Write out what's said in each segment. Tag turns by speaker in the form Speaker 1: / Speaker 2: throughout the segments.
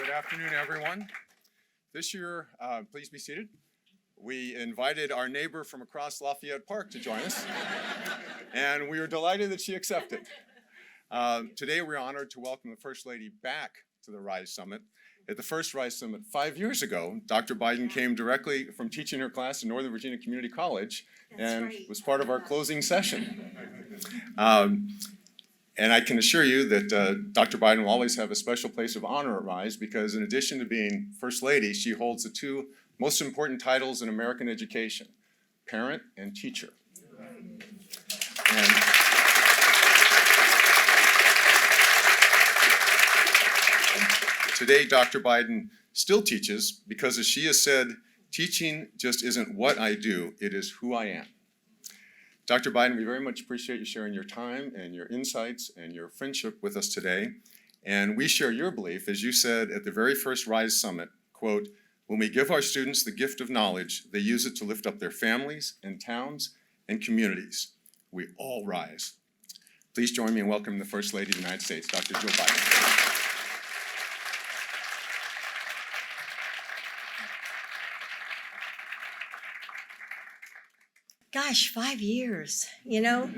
Speaker 1: Good afternoon, everyone. This year, please be seated. We invited our neighbor from across Lafayette Park to join us, and we were delighted that she accepted. Today, we're honored to welcome the First Lady back to the RISE Summit. At the first RISE Summit 5 years ago, Dr. Biden came directly from teaching her class in Northern Virginia Community College and was part of our closing session. And I can assure you that Dr. Biden will always have a special place of honor at RISE because in addition to being First Lady, she holds the two most important titles in American education, parent and teacher. And today, Dr. Biden still teaches because, as she has said, teaching just isn't what I do, it is who I am. Dr. Biden, we very much appreciate you sharing your time and your insights and your friendship with us today. And we share your belief, as you said at the very first RISE Summit, quote, when we give our students the gift of knowledge, they use it to lift up their families and towns and communities. We all rise. Please join me in welcoming the First Lady of the United States, Dr. Jill Biden.
Speaker 2: Gosh, 5 years, you know?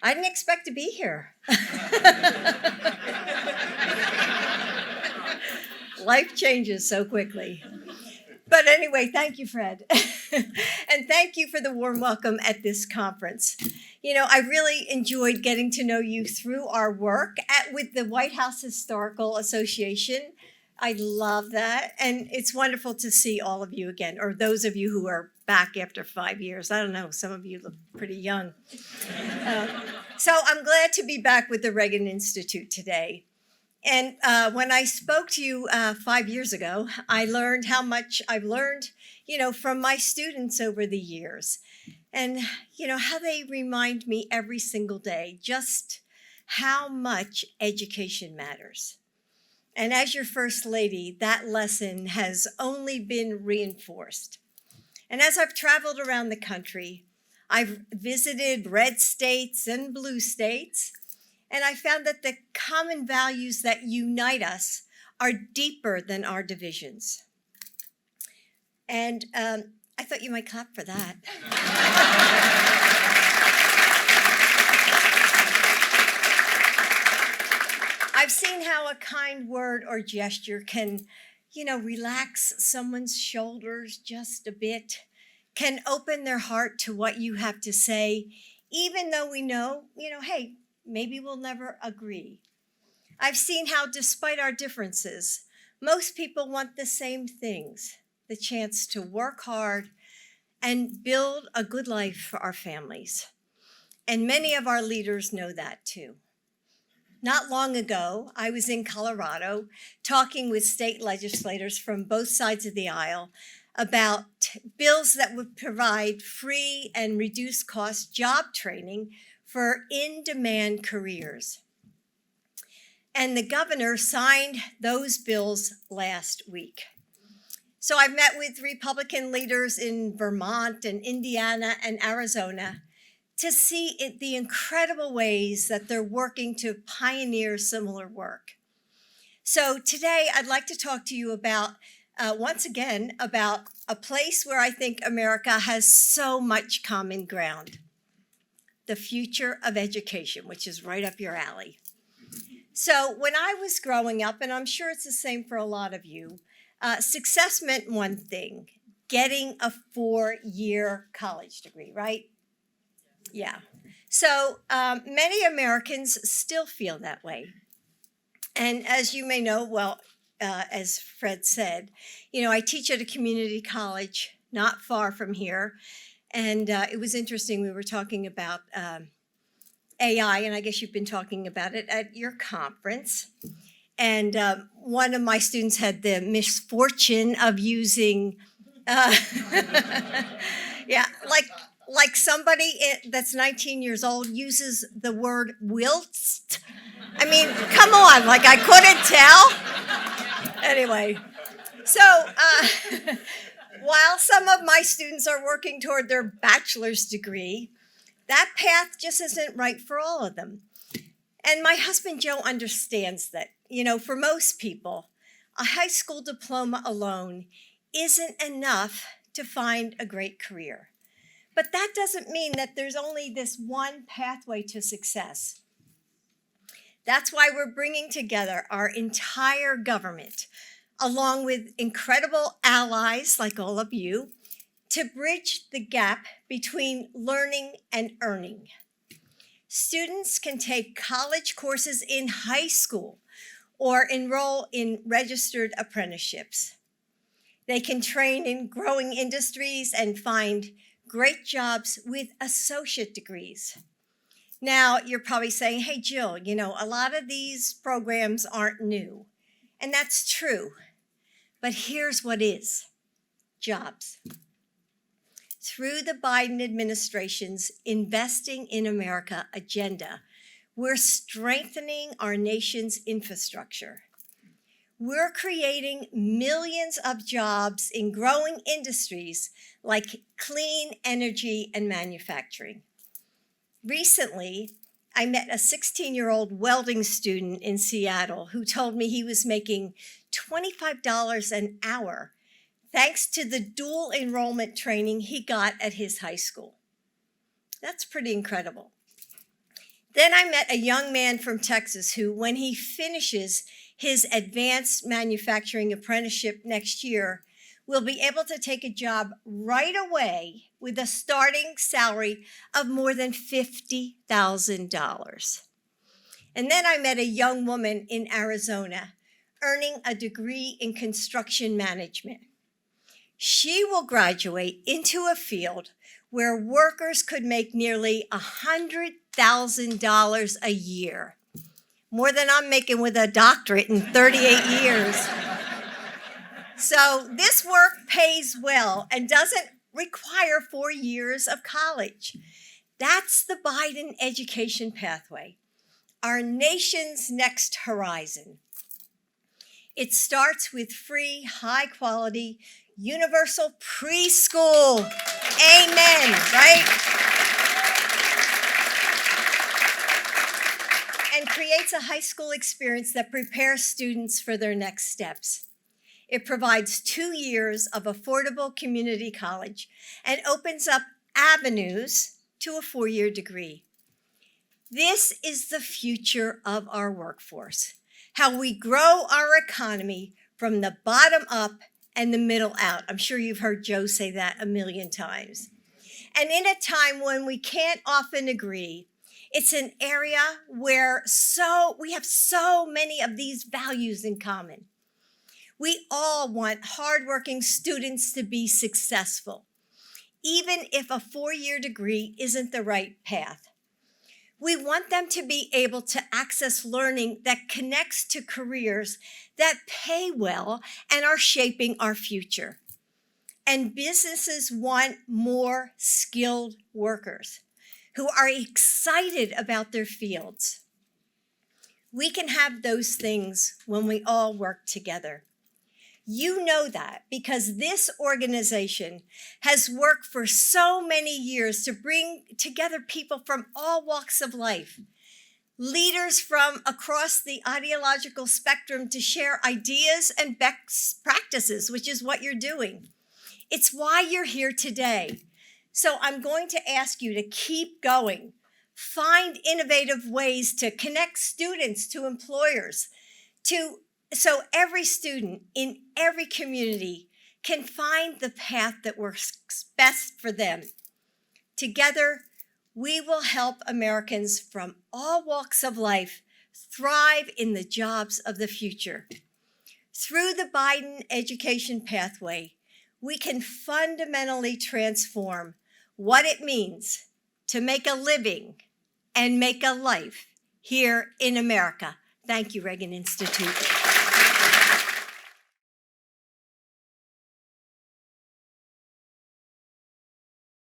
Speaker 2: I didn't expect to be here. Life changes so quickly. But anyway, thank you, Fred. And thank you for the warm welcome at this conference. You know, I really enjoyed getting to know you through our work with the White House Historical Association. I love that. And it's wonderful to see all of you again, or those of you who are back after 5 years. I don't know, some of you look pretty young. So I'm glad to be back with the Reagan Institute today. And when I spoke to you 5 years ago, I learned how much I've learned, you know, from my students over the years. And, you know, how they remind me every single day just how much education matters. And as your First Lady, that lesson has only been reinforced. And as I've traveled around the country, I've visited red states and blue states, and I found that the common values that unite us are deeper than our divisions. And I thought you might clap for that. I've seen how a kind word or gesture can, you know, relax someone's shoulders just a bit, can open their heart to what you have to say, even though we know, you know, hey, maybe we'll never agree. I've seen how, despite our differences, most people want the same things, the chance to work hard and build a good life for our families. And many of our leaders know that too. Not long ago, I was in Colorado talking with state legislators from both sides of the aisle about bills that would provide free and reduced cost job training for in-demand careers. And the governor signed those bills last week. So I've met with Republican leaders in Vermont and Indiana and Arizona to see the incredible ways that they're working to pioneer similar work. So today I'd like to talk to you about, once again, about a place where I think America has so much common ground, the future of education, which is right up your alley. So when I was growing up, and I'm sure it's the same for a lot of you, success meant one thing, getting a 4-year college degree, right? Yeah. So many Americans still feel that way. And as you may know, well, as Fred said, you know, I teach at a community college not far from here. And it was interesting, we were talking about AI, and I guess you've been talking about it at your conference. And one of my students had the misfortune of using, yeah, like somebody that's 19 years old uses the word whilst. I mean, come on, like I couldn't tell. Anyway, so while some of my students are working toward their bachelor's degree, that path just isn't right for all of them. And my husband, Joe, understands that, you know, for most people, a high school diploma alone isn't enough to find a great career. But that doesn't mean that there's only this one pathway to success. That's why we're bringing together our entire government, along with incredible allies like all of you, to bridge the gap between learning and earning. Students can take college courses in high school or enroll in registered apprenticeships. They can train in growing industries and find great jobs with associate degrees. Now, you're probably saying, hey, Jill, a lot of these programs aren't new. And that's true. But here's what is: jobs. Through the Biden administration's Investing in America agenda, we're strengthening our nation's infrastructure. We're creating millions of jobs in growing industries like clean energy and manufacturing. Recently, I met a 16-year-old welding student in Seattle who told me he was making $25 an hour thanks to the dual enrollment training he got at his high school. That's pretty incredible. Then I met a young man from Texas who, when he finishes his advanced manufacturing apprenticeship next year, will be able to take a job right away with a starting salary of more than $50,000. And then I met a young woman in Arizona earning a degree in construction management. She will graduate into a field where workers could make nearly $100,000 a year, more than I'm making with a doctorate in 38 years. So this work pays well and doesn't require 4 years of college. That's the Biden education pathway, our nation's next horizon. It starts with free, high-quality, universal preschool. Amen, right? And creates a high school experience that prepares students for their next steps. It provides 2 years of affordable community college and opens up avenues to a 4-year degree. This is the future of our workforce, how we grow our economy from the bottom up and the middle out. I'm sure you've heard Joe say that a million times. And in a time when we can't often agree, it's an area where we have so many of these values in common. We all want hardworking students to be successful, even if a 4-year degree isn't the right path. We want them to be able to access learning that connects to careers that pay well and are shaping our future. And businesses want more skilled workers who are excited about their fields. We can have those things when we all work together. You know that because this organization has worked for so many years to bring together people from all walks of life, leaders from across the ideological spectrum to share ideas and best practices, which is what you're doing. It's why you're here today. So I'm going to ask you to keep going. Find innovative ways to connect students to employers, so every student in every community can find the path that works best for them. Together, we will help Americans from all walks of life thrive in the jobs of the future. Through the Biden education pathway, we can fundamentally transform what it means to make a living and make a life here in America. Thank you, Reagan Institute.